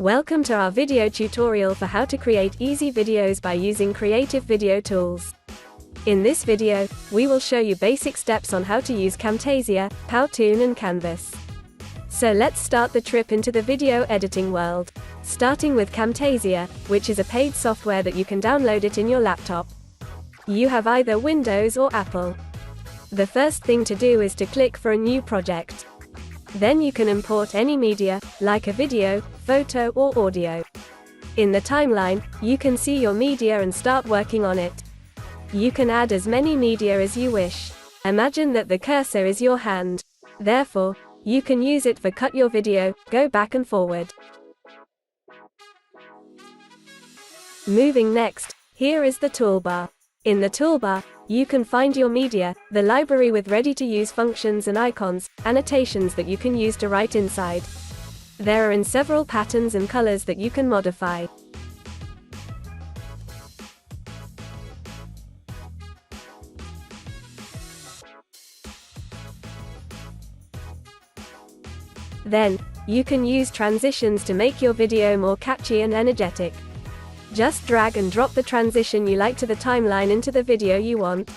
Welcome to our video tutorial for how to create easy videos by using creative video tools. In this video, we will show you basic steps on how to use Camtasia, Powtoon and Canvas. So let's start the trip into the video editing world, starting with Camtasia, which is a paid software that you can download it in your laptop. You have either Windows or Apple. The first thing to do is to click for a new project. Then you can import any media, like a video, photo or audio. In the timeline, you can see your media and start working on it. You can add as many media as you wish. Imagine that the cursor is your hand. Therefore, you can use it for cut your video, go back and forward. Moving next, here is the toolbar. In the toolbar, you can find your media, the library with ready-to-use functions and icons, annotations that you can use to write inside. There are in several patterns and colors that you can modify. Then, you can use transitions to make your video more catchy and energetic. Just drag and drop the transition you like to the timeline into the video you want.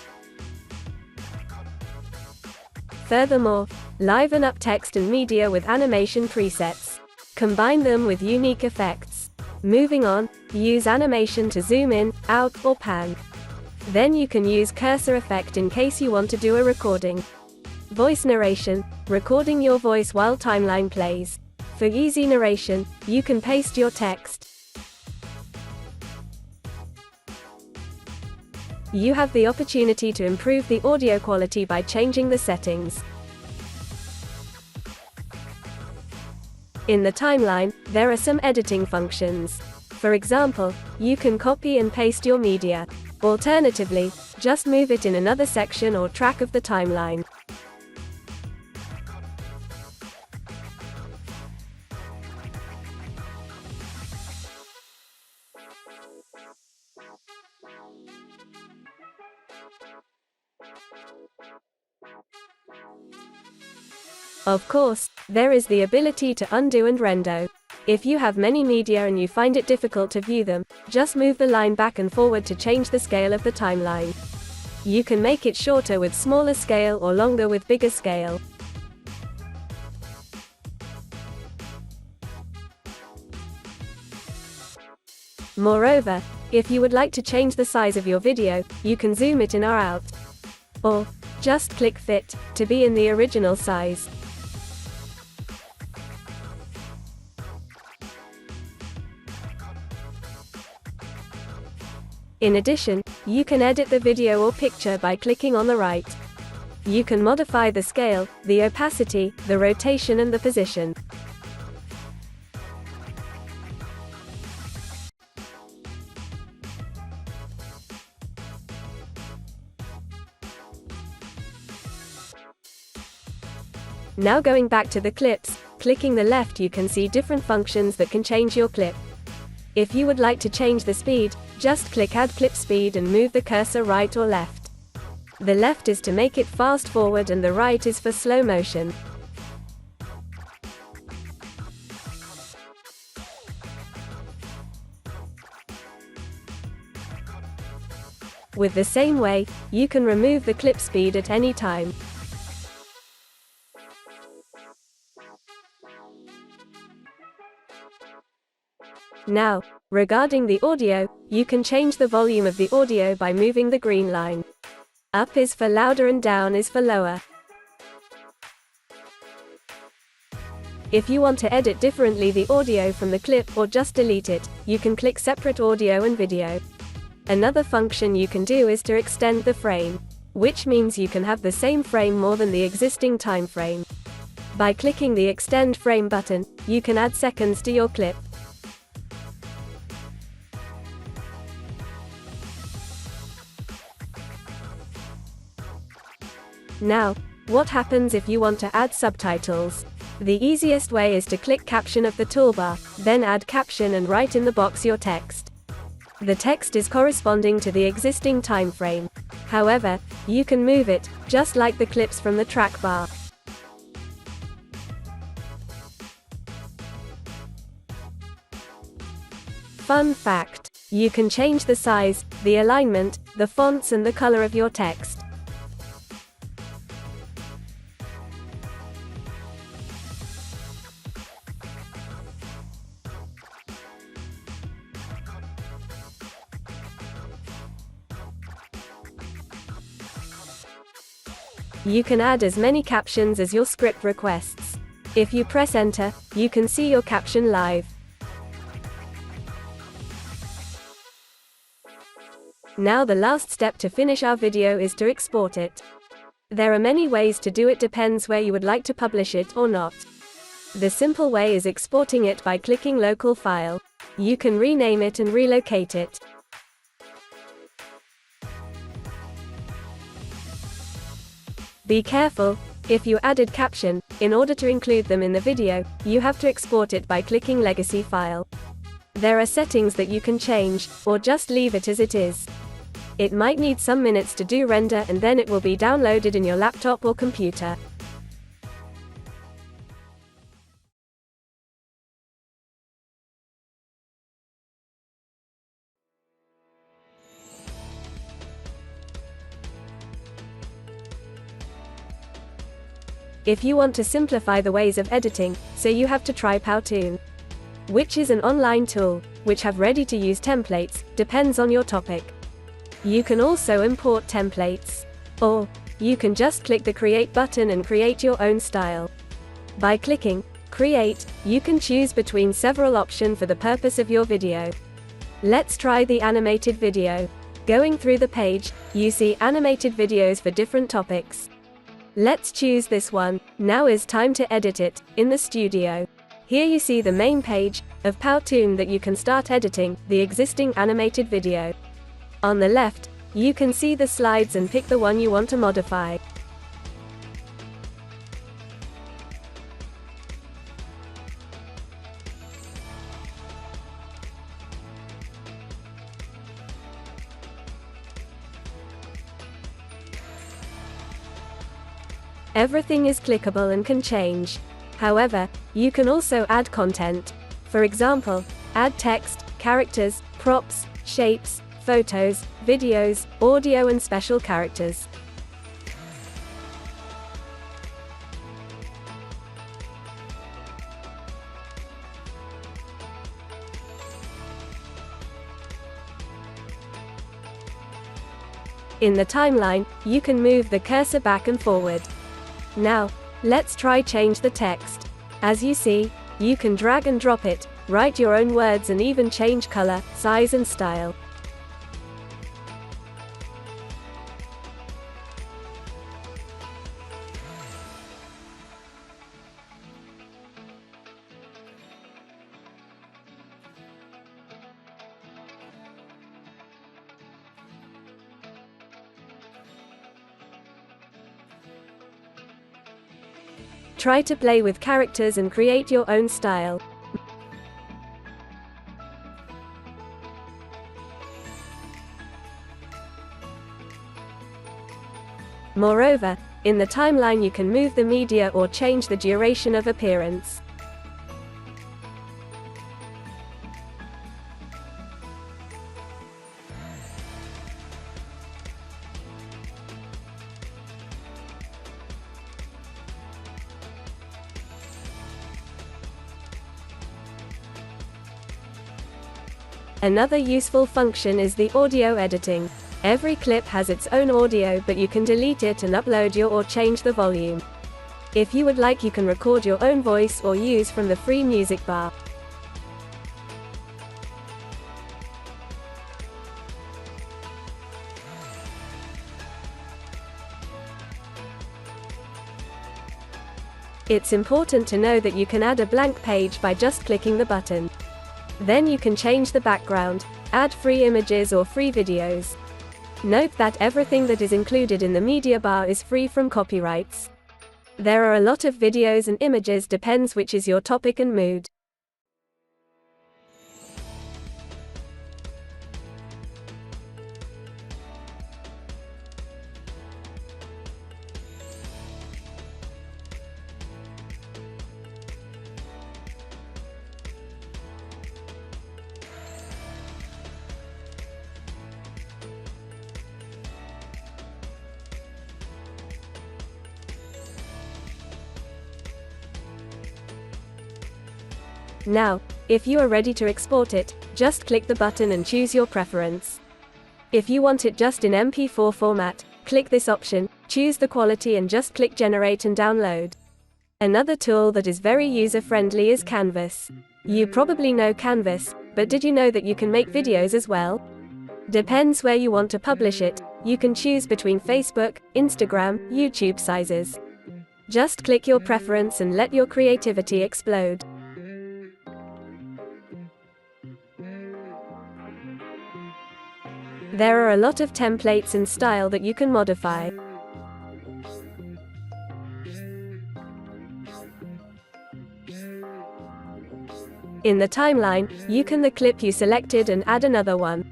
Furthermore, liven up text and media with animation presets. Combine them with unique effects. Moving on, use animation to zoom in, out, or pan. Then you can use cursor effect in case you want to do a recording. Voice narration, recording your voice while timeline plays. For easy narration, you can paste your text. You have the opportunity to improve the audio quality by changing the settings. In the timeline, there are some editing functions. For example, you can copy and paste your media. Alternatively, just move it in another section or track of the timeline. Of course, there is the ability to undo and render. If you have many media and you find it difficult to view them, just move the line back and forward to change the scale of the timeline. You can make it shorter with smaller scale or longer with bigger scale. Moreover, if you would like to change the size of your video, you can zoom it in or out. Or, just click Fit, to be in the original size. In addition, you can edit the video or picture by clicking on the right. You can modify the scale, the opacity, the rotation and the position. Now going back to the clips, clicking the left you can see different functions that can change your clip. If you would like to change the speed, just click Add Clip Speed and move the cursor right or left. The left is to make it fast forward and the right is for slow motion. With the same way, you can remove the clip speed at any time. Now, regarding the audio, you can change the volume of the audio by moving the green line. Up is for louder and down is for lower. If you want to edit differently the audio from the clip or just delete it, you can click Separate Audio and Video. Another function you can do is to extend the frame, which means you can have the same frame more than the existing time frame. By clicking the Extend Frame button, you can add seconds to your clip. Now, what happens if you want to add subtitles? The easiest way is to click Caption of the toolbar, then add caption and write in the box your text. The text is corresponding to the existing time frame. However, you can move it, just like the clips from the track bar. Fun fact: you can change the size, the alignment, the fonts and the color of your text. You can add as many captions as your script requests. If you press enter, you can see your caption live. Now the last step to finish our video is to export it. There are many ways to do it, depends where you would like to publish it or not. The simple way is exporting it by clicking local file. You can rename it and relocate it. Be careful, if you added caption, in order to include them in the video, you have to export it by clicking legacy file. There are settings that you can change, or just leave it as it is. It might need some minutes to do render and then it will be downloaded in your laptop or computer. If you want to simplify the ways of editing, so you have to try Powtoon, which is an online tool, which have ready-to-use templates, depends on your topic. You can also import templates. Or, you can just click the Create button and create your own style. By clicking Create, you can choose between several options for the purpose of your video. Let's try the animated video. Going through the page, you see animated videos for different topics. Let's choose this one. Now is time to edit it, in the studio. Here you see the main page of Powtoon that you can start editing the existing animated video. On the left, you can see the slides and pick the one you want to modify. Everything is clickable and can change. However, you can also add content. For example, add text, characters, props, shapes, photos, videos, audio and special characters. In the timeline, you can move the cursor back and forward. Now, let's try change the text. As you see, you can drag and drop it, write your own words and even change color, size and style. Try to play with characters and create your own style. Moreover, in the timeline you can move the media or change the duration of appearance. Another useful function is the audio editing. Every clip has its own audio, but you can delete it and upload your or change the volume. If you would like, you can record your own voice or use from the free music bar. It's important to know that you can add a blank page by just clicking the button. Then you can change the background, add free images or free videos. Note that everything that is included in the media bar is free from copyrights. There are a lot of videos and images, depends which is your topic and mood. Now, if you are ready to export it, just click the button and choose your preference. If you want it just in MP4 format, click this option, choose the quality and just click Generate and Download. Another tool that is very user-friendly is Canvas. You probably know Canvas, but did you know that you can make videos as well? Depends where you want to publish it, you can choose between Facebook, Instagram, YouTube sizes. Just click your preference and let your creativity explode. There are a lot of templates and style that you can modify. In the timeline, you can the clip you selected and add another one.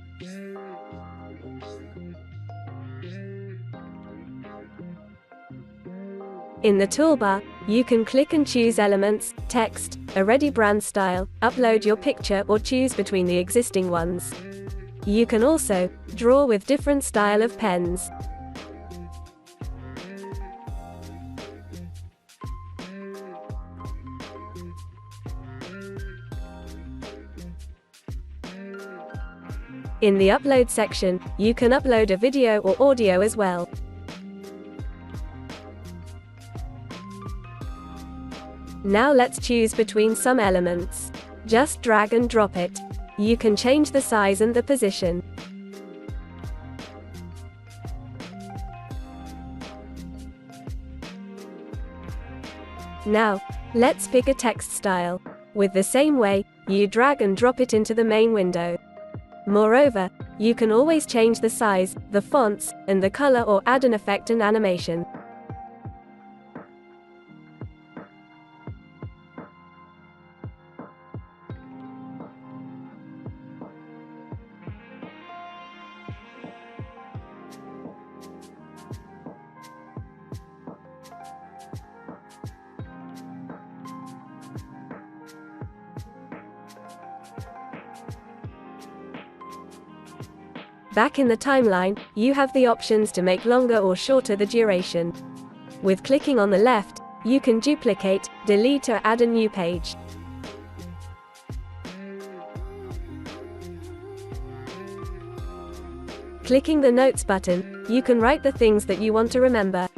In the toolbar, you can click and choose elements, text, a ready brand style, upload your picture or choose between the existing ones. You can also draw with different style of pens. In the upload section, you can upload a video or audio as well. Now let's choose between some elements. Just drag and drop it. You can change the size and the position. Now, let's pick a text style. With the same way, you drag and drop it into the main window. Moreover, you can always change the size, the fonts, and the color or add an effect and animation. Back in the timeline, you have the options to make longer or shorter the duration. With clicking on the left, you can duplicate, delete or add a new page. Clicking the Notes button, you can write the things that you want to remember.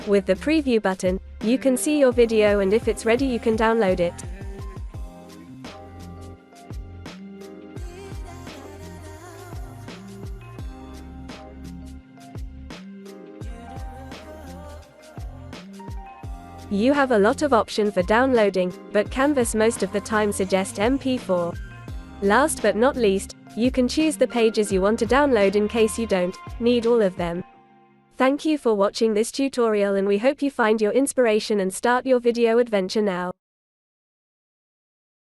With the Preview button, you can see your video and if it's ready you can download it. You have a lot of option for downloading, but Canvas most of the time suggests MP4. Last but not least, you can choose the pages you want to download in case you don't need all of them. Thank you for watching this tutorial and we hope you find your inspiration and start your video adventure now.